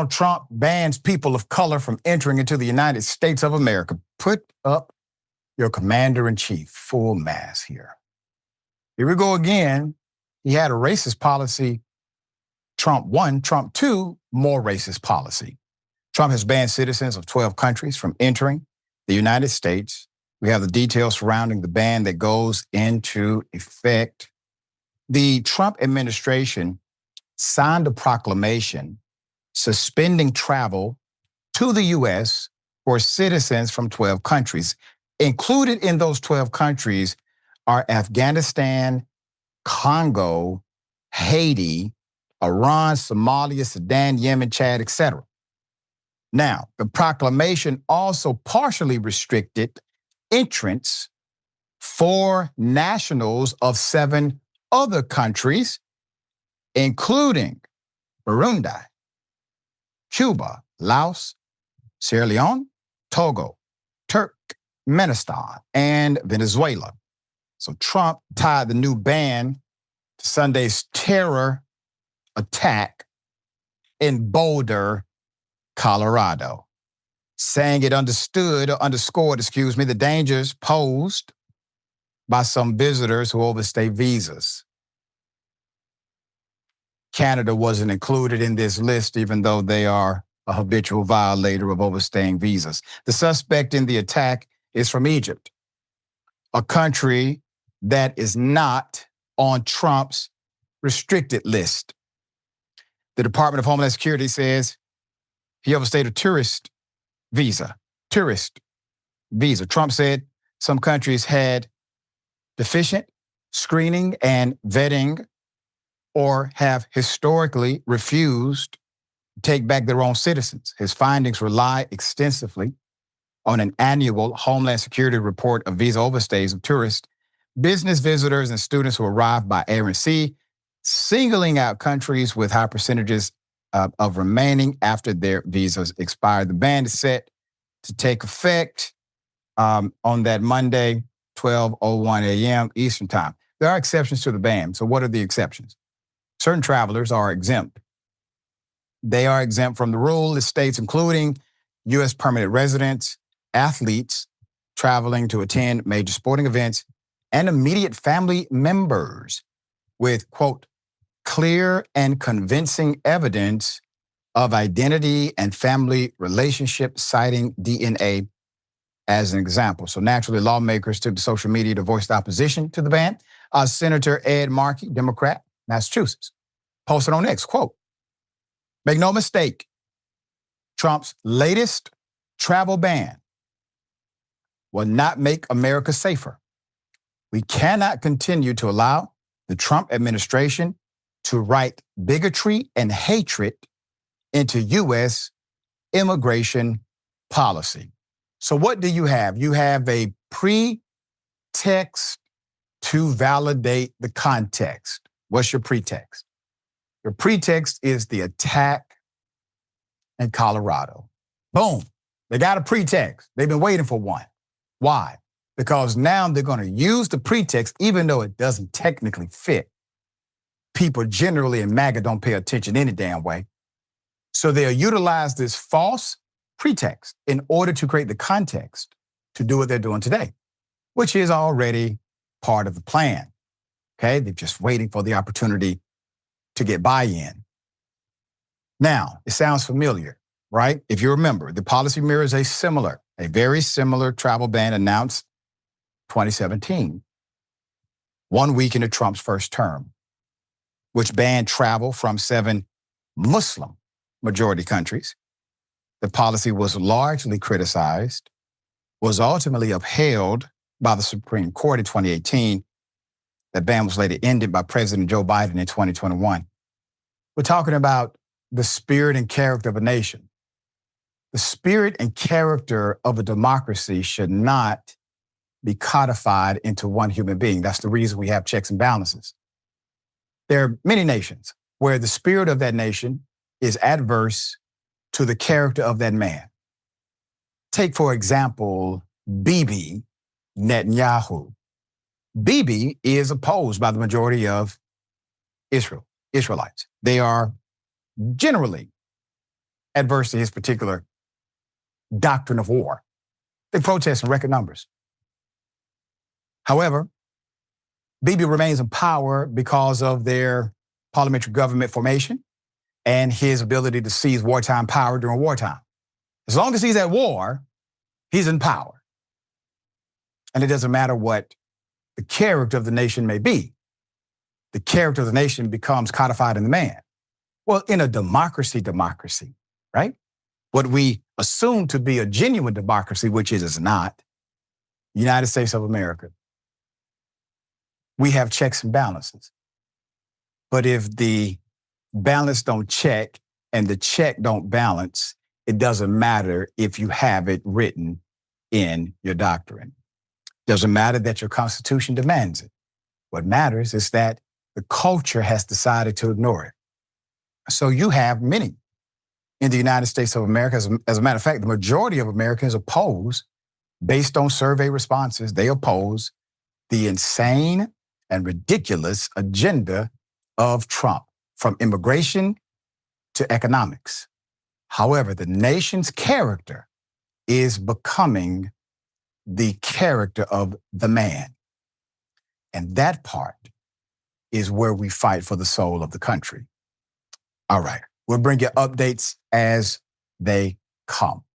Donald Trump bans people of color from entering into the United States of America. Put up your commander-in-chief, full mass here. Here we go again. He had a racist policy. Trump 1, Trump 2, more racist policy. Trump has banned citizens of 12 countries from entering the United States. We have the details surrounding the ban that goes into effect. The Trump administration signed a proclamation suspending travel to the U.S. for citizens from 12 countries. Included in those 12 countries are Afghanistan, Congo, Haiti, Iran, Somalia, Sudan, Yemen, Chad, etc. Now, the proclamation also partially restricted entrance for nationals of 7 other countries, including Burundi, Cuba, Laos, Sierra Leone, Togo, Turkmenistan, and Venezuela. So Trump tied the new ban to Sunday's terror attack in Boulder, Colorado, saying it underscored, the dangers posed by some visitors who overstay visas. Canada wasn't included in this list, even though they are a habitual violator of overstaying visas. The suspect in the attack is from Egypt, a country that is not on Trump's restricted list. The Department of Homeland Security says he overstayed a tourist visa. Trump said some countries had deficient screening and vetting or have historically refused to take back their own citizens. His findings rely extensively on an annual Homeland Security report of visa overstays of tourists, business visitors, and students who arrive by air and sea, singling out countries with high percentages of remaining after their visas expire. The ban is set to take effect on that Monday, 12:01 a.m. Eastern Time. There are exceptions to the ban. So what are the exceptions? Certain travelers are exempt. They are exempt from the rule. It states including U.S. permanent residents, athletes traveling to attend major sporting events, and immediate family members with, quote, clear and convincing evidence of identity and family relationship, citing DNA as an example. So naturally, lawmakers took to social media to voice the opposition to the ban. Senator Ed Markey, Democrat, Massachusetts, posted on X, quote, make no mistake, Trump's latest travel ban will not make America safer. We cannot continue to allow the Trump administration to write bigotry and hatred into U.S. immigration policy. So what do you have? You have a pretext to validate the context. What's your pretext? Your pretext is the attack in Colorado. Boom. They got a pretext. They've been waiting for one. Why? Because now they're going to use the pretext, even though it doesn't technically fit. People generally in MAGA don't pay attention any damn way. So they'll utilize this false pretext in order to create the context to do what they're doing today, which is already part of the plan. Okay? They're just waiting for the opportunity to get buy-in. Now, it sounds familiar, right? If you remember, the policy mirrors a very similar travel ban announced 2017, 1 week into Trump's first term, which banned travel from 7 Muslim majority countries. The policy was largely criticized, was ultimately upheld by the Supreme Court in 2018. That ban was later ended by President Joe Biden in 2021. We're talking about the spirit and character of a nation. The spirit and character of a democracy should not be codified into one human being. That's the reason we have checks and balances. There are many nations where the spirit of that nation is adverse to the character of that man. Take, for example, Bibi Netanyahu. Bibi is opposed by the majority of Israelites. They are generally adverse to his particular doctrine of war. They protest in record numbers. However, Bibi remains in power because of their parliamentary government formation and his ability to seize wartime power during wartime. As long as he's at war, he's in power. And it doesn't matter what the character of the nation may be. The character of the nation becomes codified in the man. Well, in a democracy, right? What we assume to be a genuine democracy, which it is not, United States of America, we have checks and balances. But if the balance don't check and the check don't balance, it doesn't matter if you have it written in your doctrine. Doesn't matter that your Constitution demands it. What matters is that the culture has decided to ignore it. So you have many in the United States of America. As a matter of fact, the majority of Americans oppose, based on survey responses, they oppose the insane and ridiculous agenda of Trump, from immigration to economics. However, the nation's character is becoming the character of the man. And that part is where we fight for the soul of the country. All right, we'll bring you updates as they come.